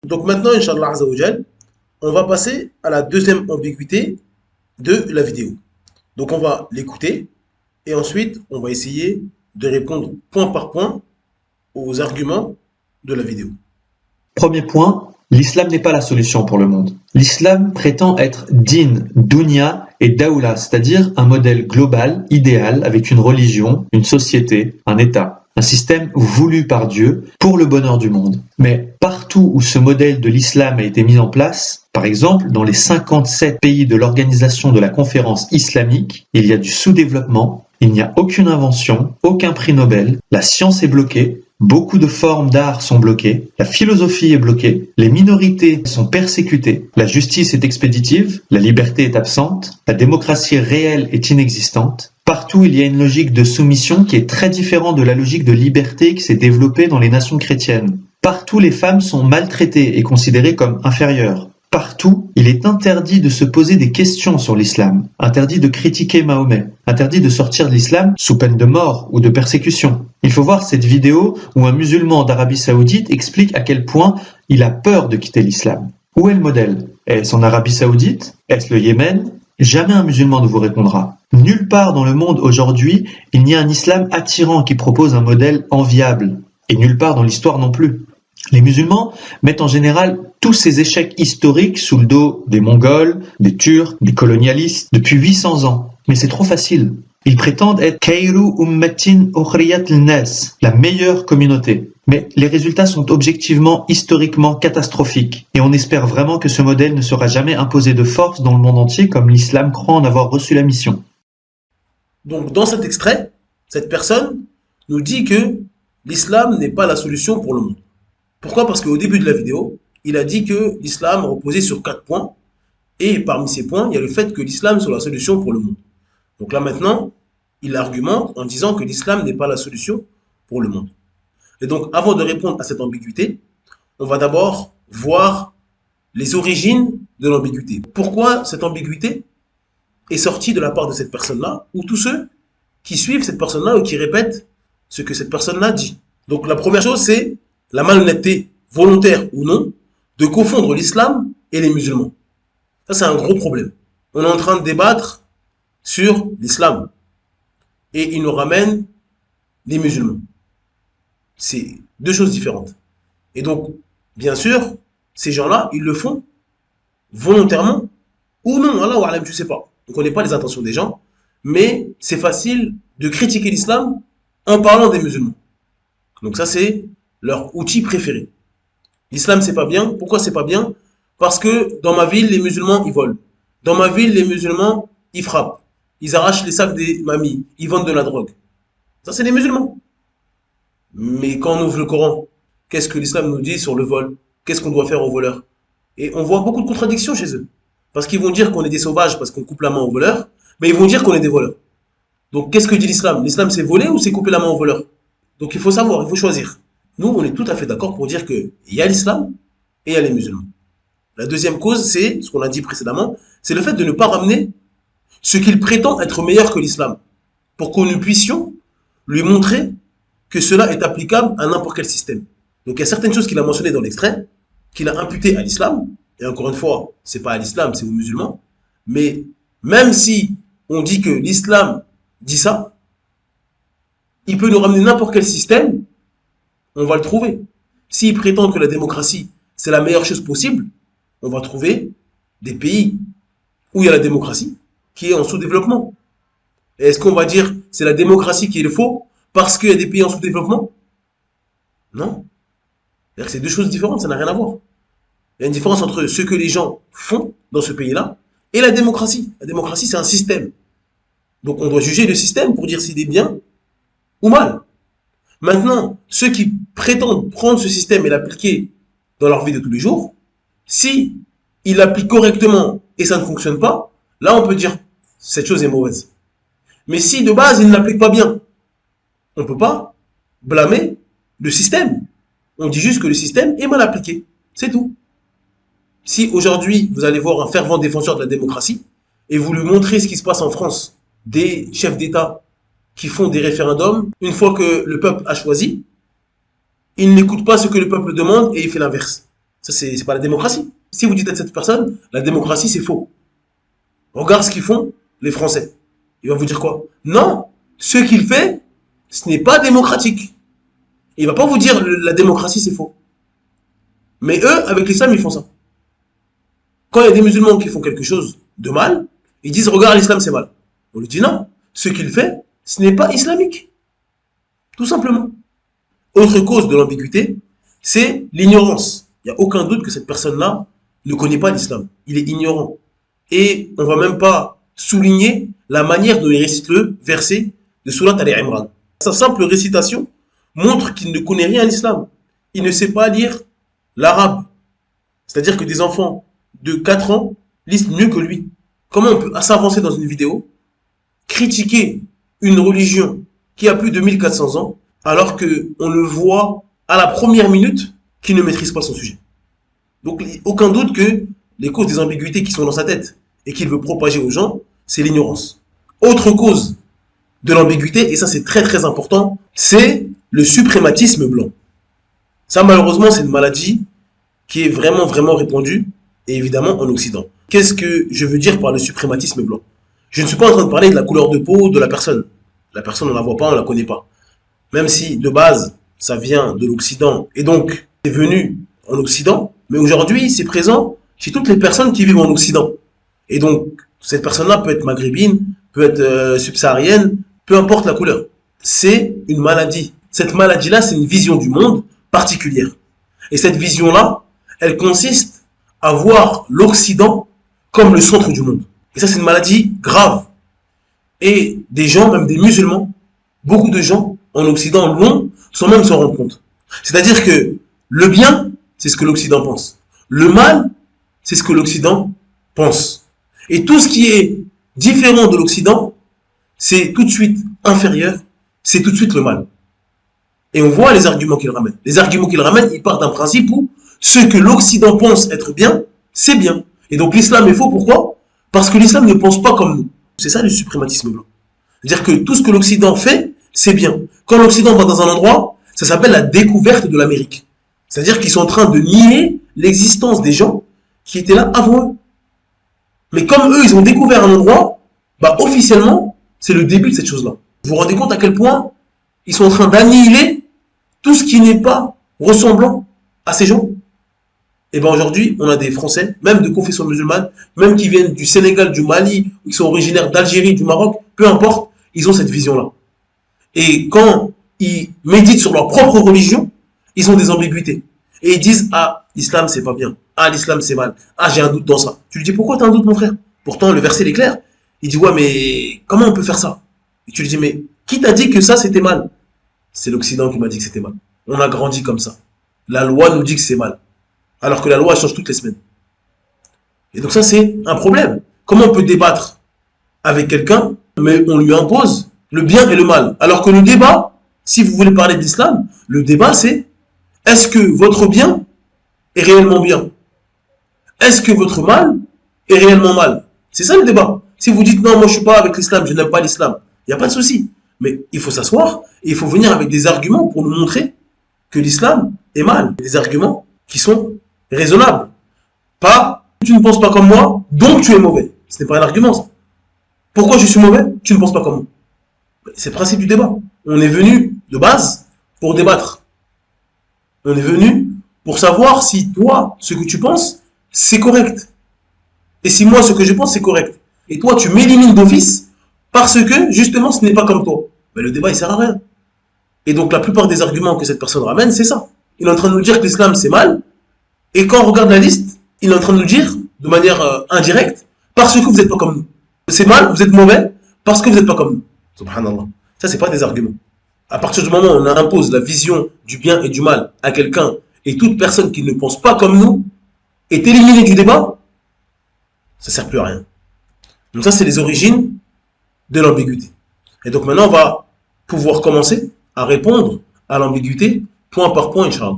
Donc maintenant, Inch'Allah Azzawajal, on va passer à la deuxième ambiguïté de la vidéo. Donc on va l'écouter et ensuite on va essayer de répondre point par point aux arguments de la vidéo. Premier point, l'islam n'est pas la solution pour le monde. L'islam prétend être din, dunya et daoula, c'est-à-dire un modèle global, idéal, avec une religion, une société, un État. Un système voulu par Dieu pour le bonheur du monde. Mais partout où ce modèle de l'islam a été mis en place, par exemple dans les 57 pays de l'Organisation de la Conférence islamique, il y a du sous-développement, il n'y a aucune invention, aucun prix Nobel, la science est bloquée, beaucoup de formes d'art sont bloquées, la philosophie est bloquée, les minorités sont persécutées, la justice est expéditive, la liberté est absente, la démocratie réelle est inexistante. Partout, il y a une logique de soumission qui est très différente de la logique de liberté qui s'est développée dans les nations chrétiennes. Partout, les femmes sont maltraitées et considérées comme inférieures. Partout, il est interdit de se poser des questions sur l'islam, interdit de critiquer Mahomet, interdit de sortir de l'islam sous peine de mort ou de persécution. Il faut voir cette vidéo où un musulman d'Arabie Saoudite explique à quel point il a peur de quitter l'islam. Où est le modèle? Est-ce en Arabie Saoudite? Est-ce le Yémen? Jamais un musulman ne vous répondra. Nulle part dans le monde aujourd'hui, il n'y a un islam attirant qui propose un modèle enviable. Et nulle part dans l'histoire non plus. Les musulmans mettent en général tous ces échecs historiques sous le dos des Mongols, des Turcs, des colonialistes depuis 800 ans. Mais c'est trop facile. Ils prétendent être Khayru ummatin ukhriyat lin-nas, la meilleure communauté. Mais les résultats sont objectivement, historiquement catastrophiques. Et on espère vraiment que ce modèle ne sera jamais imposé de force dans le monde entier comme l'islam croit en avoir reçu la mission. Donc dans cet extrait, cette personne nous dit que l'islam n'est pas la solution pour le monde. Pourquoi? Parce qu'au début de la vidéo, il a dit que l'islam reposait sur 4 points. Et parmi ces points, il y a le fait que l'islam soit la solution pour le monde. Donc là maintenant, il argumente en disant que l'islam n'est pas la solution pour le monde. Et donc, avant de répondre à cette ambiguïté, on va d'abord voir les origines de l'ambiguïté. Pourquoi cette ambiguïté est sortie de la part de cette personne-là, ou tous ceux qui suivent cette personne-là ou qui répètent ce que cette personne-là dit. Donc, la première chose, c'est la malhonnêteté, volontaire ou non, de confondre l'islam et les musulmans. Ça, c'est un gros problème. On est en train de débattre sur l'islam. Et il nous ramène les musulmans. C'est deux choses différentes. Et donc, bien sûr, ces gens-là, ils le font volontairement ou non. Allah wa alam, tu sais pas. On ne connaît pas les intentions des gens, mais c'est facile de critiquer l'islam en parlant des musulmans. Donc ça, c'est leur outil préféré. L'islam, c'est pas bien. Pourquoi c'est pas bien? Parce que dans ma ville, les musulmans, ils volent. Dans ma ville, les musulmans, ils frappent. Ils arrachent les sacs des mamies. Ils vendent de la drogue. Ça, c'est les musulmans. Mais quand on ouvre le Coran, qu'est-ce que l'islam nous dit sur le vol? Qu'est-ce qu'on doit faire aux voleurs? Et on voit beaucoup de contradictions chez eux. Parce qu'ils vont dire qu'on est des sauvages parce qu'on coupe la main aux voleurs, mais ils vont dire qu'on est des voleurs. Donc qu'est-ce que dit l'islam? L'islam, c'est voler ou c'est couper la main aux voleurs? Donc il faut savoir, il faut choisir. Nous, on est tout à fait d'accord pour dire qu'il y a l'islam et il y a les musulmans. La deuxième cause, c'est, ce qu'on a dit précédemment, c'est le fait de ne pas ramener ce qu'il prétend être meilleur que l'islam. Pour que nous puissions lui montrer que cela est applicable à n'importe quel système. Donc il y a certaines choses qu'il a mentionnées dans l'extrait, qu'il a imputées à l'islam, et encore une fois, c'est pas à l'islam, c'est aux musulmans, mais même si on dit que l'islam dit ça, il peut nous ramener n'importe quel système, on va le trouver. S'il prétend que la démocratie, c'est la meilleure chose possible, on va trouver des pays où il y a la démocratie qui est en sous-développement. Et est-ce qu'on va dire c'est la démocratie qui est le faux parce qu'il y a des pays en sous-développement? Non. C'est deux choses différentes, ça n'a rien à voir. Il y a une différence entre ce que les gens font dans ce pays-là et la démocratie. La démocratie, c'est un système. Donc on doit juger le système pour dire s'il est bien ou mal. Maintenant, ceux qui prétendent prendre ce système et l'appliquer dans leur vie de tous les jours, si ils l'appliquent correctement et ça ne fonctionne pas, là on peut dire cette chose est mauvaise. Mais si de base ils ne l'appliquent pas bien, on ne peut pas blâmer le système. On dit juste que le système est mal appliqué. C'est tout. Si aujourd'hui vous allez voir un fervent défenseur de la démocratie et vous lui montrez ce qui se passe en France, des chefs d'État qui font des référendums, une fois que le peuple a choisi, il n'écoute pas ce que le peuple demande et il fait l'inverse. Ça, c'est pas la démocratie. Si vous dites à cette personne, la démocratie, c'est faux. Regarde ce qu'ils font, les Français. Il va vous dire quoi? Non, ce qu'il fait, ce n'est pas démocratique. Il va pas vous dire la démocratie, c'est faux. Mais eux, avec l'islam, ils font ça. Quand il y a des musulmans qui font quelque chose de mal, ils disent, regarde, l'islam, c'est mal. On lui dit non, ce qu'il fait, ce n'est pas islamique. Tout simplement. Autre cause de l'ambiguïté, c'est l'ignorance. Il n'y a aucun doute que cette personne-là ne connaît pas l'islam. Il est ignorant. Et on ne va même pas souligner la manière dont il récite le verset de Surat Al-Imran. Sa simple récitation montre qu'il ne connaît rien à l'islam. Il ne sait pas lire l'arabe. C'est-à-dire que des enfants de 4 ans lisent mieux que lui. Comment on peut s'avancer dans une vidéo, critiquer une religion qui a plus de 1400 ans, alors qu'on le voit à la première minute qu'il ne maîtrise pas son sujet. Donc aucun doute que les causes des ambiguïtés qui sont dans sa tête et qu'il veut propager aux gens, c'est l'ignorance. Autre cause de l'ambiguïté, et ça c'est très très important, c'est le suprématisme blanc. Ça malheureusement c'est une maladie qui est vraiment vraiment répandue, et évidemment en Occident. Qu'est-ce que je veux dire par le suprématisme blanc? Je ne suis pas en train de parler de la couleur de peau de la personne. La personne on ne la voit pas, on ne la connaît pas. Même si de base ça vient de l'Occident, et donc c'est venu en Occident, mais aujourd'hui c'est présent chez toutes les personnes qui vivent en Occident. Et donc cette personne-là peut être maghrébine, peut être subsaharienne, peu importe la couleur. C'est une maladie. Cette maladie-là, c'est une vision du monde particulière. Et cette vision-là, elle consiste à voir l'Occident comme le centre du monde. Et ça, c'est une maladie grave. Et des gens, même des musulmans, beaucoup de gens en Occident l'ont sans même s'en rendre compte. C'est-à-dire que le bien, c'est ce que l'Occident pense. Le mal, c'est ce que l'Occident pense. Et tout ce qui est différent de l'Occident, c'est tout de suite inférieur, c'est tout de suite le mal. Et on voit les arguments qu'il ramène. Les arguments qu'il ramène, ils partent d'un principe où ce que l'Occident pense être bien, c'est bien. Et donc l'islam est faux, pourquoi? Parce que l'islam ne pense pas comme nous. C'est ça le suprématisme blanc. C'est-à-dire que tout ce que l'Occident fait, c'est bien. Quand l'Occident va dans un endroit, ça s'appelle la découverte de l'Amérique. C'est-à-dire qu'ils sont en train de nier l'existence des gens qui étaient là avant eux. Mais comme eux, ils ont découvert un endroit, bah officiellement, c'est le début de cette chose-là. Vous vous rendez compte à quel point ils sont en train d'annihiler tout ce qui n'est pas ressemblant à ces gens? Et bien aujourd'hui, on a des Français, même de confession musulmane, même qui viennent du Sénégal, du Mali, qui sont originaires d'Algérie, du Maroc, peu importe, ils ont cette vision-là. Et quand ils méditent sur leur propre religion, ils ont des ambiguïtés. Et ils disent, ah, l'islam c'est pas bien, ah, l'islam c'est mal, ah, j'ai un doute dans ça. Tu lui dis, pourquoi tu as un doute, mon frère? Pourtant, le verset est clair. Il dit, ouais, mais comment on peut faire ça? Et tu lui dis, mais qui t'a dit que ça c'était mal? C'est l'Occident qui m'a dit que c'était mal. On a grandi comme ça. La loi nous dit que c'est mal. Alors que la loi change toutes les semaines. Et donc ça c'est un problème. Comment on peut débattre avec quelqu'un, mais on lui impose le bien et le mal? Alors que le débat, si vous voulez parler d'islam, le débat c'est, est-ce que votre bien est réellement bien? Est-ce que votre mal est réellement mal? C'est ça le débat. Si vous dites non, moi je suis pas avec l'islam, je n'aime pas l'islam, il n'y a pas de souci. Mais il faut s'asseoir et il faut venir avec des arguments pour nous montrer que l'islam est mal. Des arguments qui sont raisonnables. Pas, tu ne penses pas comme moi, donc tu es mauvais. Ce n'est pas un argument ça. Pourquoi je suis mauvais? Tu ne penses pas comme moi. C'est le principe du débat. On est venu de base pour débattre. On est venu pour savoir si toi, ce que tu penses, c'est correct. Et si moi, ce que je pense, c'est correct. Et toi, tu m'élimines d'office parce que, justement, ce n'est pas comme toi. Mais le débat, il sert à rien. Et donc, la plupart des arguments que cette personne ramène, c'est ça. Il est en train de nous dire que l'islam, c'est mal. Et quand on regarde la liste, il est en train de nous dire, de manière indirecte, parce que vous n'êtes pas comme nous. C'est mal, vous êtes mauvais, parce que vous n'êtes pas comme nous. Subhanallah. Ça, c'est pas des arguments. À partir du moment où on impose la vision du bien et du mal à quelqu'un, et toute personne qui ne pense pas comme nous est éliminée du débat, ça ne sert plus à rien. Donc ça, c'est les origines de l'ambiguïté. Et donc maintenant, on va pouvoir commencer à répondre à l'ambiguïté point par point, Inch'Allah.